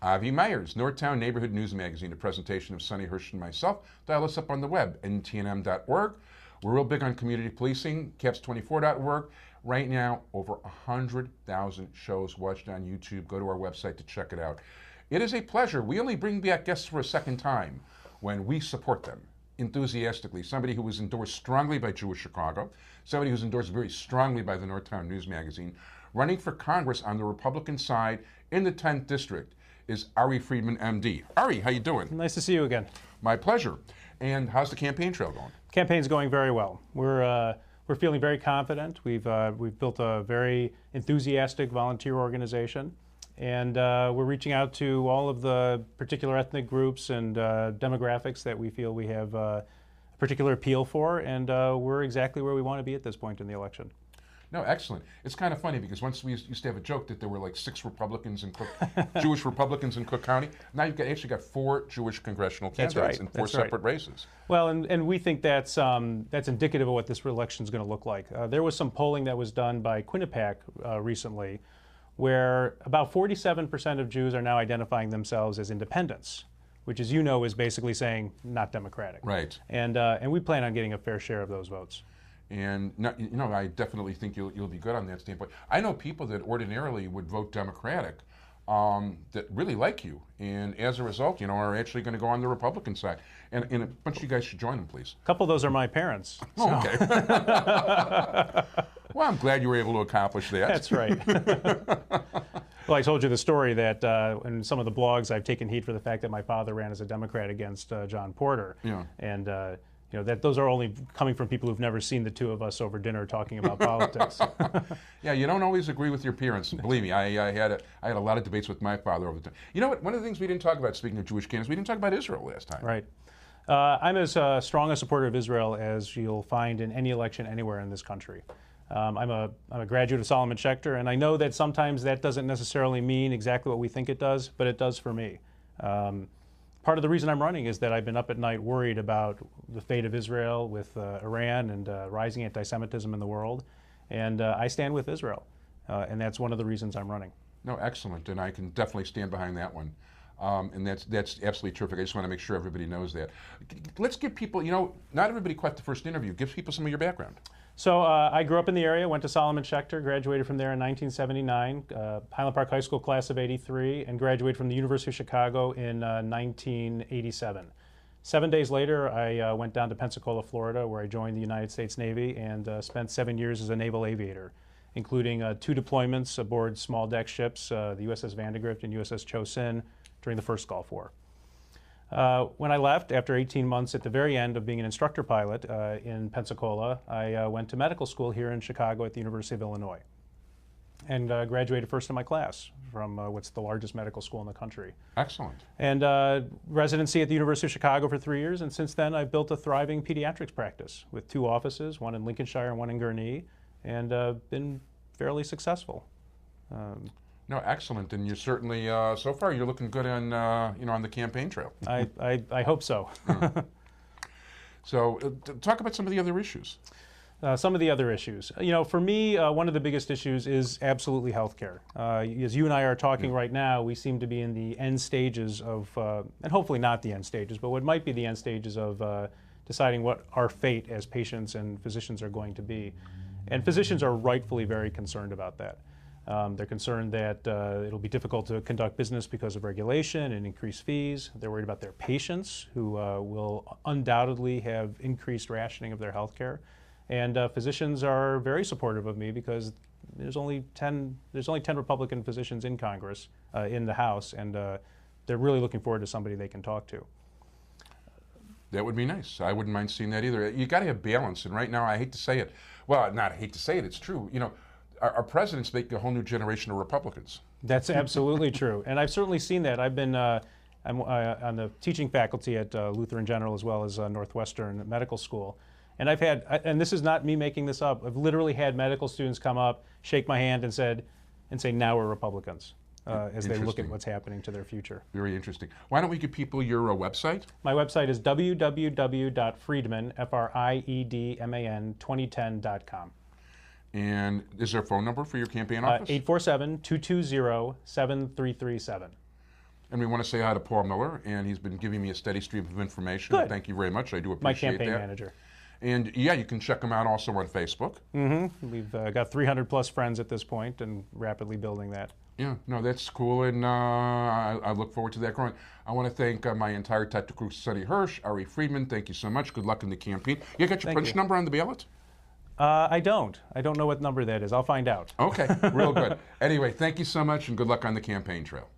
Avi Meyers, Northtown Neighborhood News Magazine, a presentation of Sonny Hirsch and myself. Dial us up on the web, ntnm.org. We're real big on community policing, caps24.org. Right now, over 100,000 shows watched on YouTube. Go to our website to check it out. It is a pleasure. We only bring back guests for a second time when we support them enthusiastically. Somebody who was endorsed strongly by Jewish Chicago, somebody who's endorsed very strongly by the Northtown News Magazine, running for Congress on the Republican side in the 10th District is Arie Friedman MD. Arie, how you doing? Nice to see you again. My pleasure. And how's the campaign trail going? Campaign's going very well. We're feeling very confident. We've built a very enthusiastic volunteer organization, and we're reaching out to all of the particular ethnic groups and demographics that we feel we have a particular appeal for, and we're exactly where we want to be at this point in the election. No, excellent. It's kind of funny because once we used to have a joke that there were like 6 Republicans in Jewish Republicans in Cook County. Now you've actually got 4 Jewish congressional candidates in 4 separate races. Well, and we think that's indicative of what this election is going to look like. There was some polling that was done by Quinnipiac recently, where about 47% of Jews are now identifying themselves as independents, which, as you know, is basically saying not Democratic. Right. And we plan on getting a fair share of those votes. And I definitely think you'll be good on that standpoint. I know people that ordinarily would vote Democratic that really like you, and as a result, are actually going to go on the Republican side. And a bunch of you guys should join them, please. A couple of those are my parents. So. Oh, okay. Well, I'm glad you were able to accomplish that. That's right. Well, I told you the story that in some of the blogs I've taken heat for the fact that my father ran as a Democrat against John Porter. Yeah. And that those are only coming from people who've never seen the two of us over dinner talking about politics. Yeah, you don't always agree with your parents. Believe me, I had a lot of debates with my father over the time. You know what? One of the things we didn't talk about, speaking of Jewish candidates, we didn't talk about Israel last time. Right. I'm as strong a supporter of Israel as you'll find in any election anywhere in this country. I'm a graduate of Solomon Schechter, and I know that sometimes that doesn't necessarily mean exactly what we think it does, but it does for me. Part of the reason I'm running is that I've been up at night worried about the fate of Israel with Iran and rising anti-Semitism in the world, and I stand with Israel, and that's one of the reasons I'm running. No, excellent, and I can definitely stand behind that one. And that's absolutely terrific. I just want to make sure everybody knows that. Let's give people, not everybody caught the first interview. Give people some of your background. So I grew up in the area, went to Solomon Schechter, graduated from there in 1979, Highland Park High School class of '83, and graduated from the University of Chicago in 1987. 7 days later, I went down to Pensacola, Florida, where I joined the United States Navy and spent 7 years as a naval aviator, including 2 deployments aboard small deck ships, the USS Vandergrift and USS Chosin, during the first Gulf War. When I left, after 18 months at the very end of being an instructor pilot in Pensacola, I went to medical school here in Chicago at the University of Illinois and graduated first in my class from what's the largest medical school in the country. Excellent. And residency at the University of Chicago for 3 years, and since then I've built a thriving pediatrics practice with 2 offices, one in Lincolnshire and one in Gurnee, and been fairly successful. No, excellent, and you're certainly so far you're looking good on on the campaign trail. I hope so. So, talk about some of the other issues. Some of the other issues. For me, one of the biggest issues is absolutely healthcare. As you and I are talking right now, we seem to be in the end stages of, and hopefully not the end stages, but what might be the end stages of deciding what our fate as patients and physicians are going to be. And physicians are rightfully very concerned about that. They're concerned that it'll be difficult to conduct business because of regulation and increased fees. They're worried about their patients, who will undoubtedly have increased rationing of their health care. And physicians are very supportive of me because there's only 10 Republican physicians in Congress, in the House, and they're really looking forward to somebody they can talk to. That would be nice. I wouldn't mind seeing that either. You got to have balance, and right now I hate to say it. Well, not I hate to say it. It's true. Our presidents make a whole new generation of Republicans. That's absolutely true, and I've certainly seen that. I've been I'm on the teaching faculty at Lutheran General as well as Northwestern Medical School, and I've had, and this is not me making this up, I've literally had medical students come up, shake my hand, and say, "Now we're Republicans," as they look at what's happening to their future. Very interesting. Why don't we give people your website? My website is www.friedman, Friedman 2010.com. And is there a phone number for your campaign office? 847-220-7337. And we want to say hi to Paul Miller, and he's been giving me a steady stream of information. Good. Thank you very much. I do My appreciate campaign that. manager. And yeah, you can check him out also on Facebook. We've got 300 plus friends at this point and rapidly building that. Yeah, no, that's cool, and I look forward to that growing. I want to thank my entire technical crew, Sonny Hirsch, Arie Friedman. Thank you so much. Good luck in the campaign. You got your punch number on the ballot? I don't. I don't know what number that is. I'll find out. Okay, real good. Anyway, thank you so much, and good luck on the campaign trail.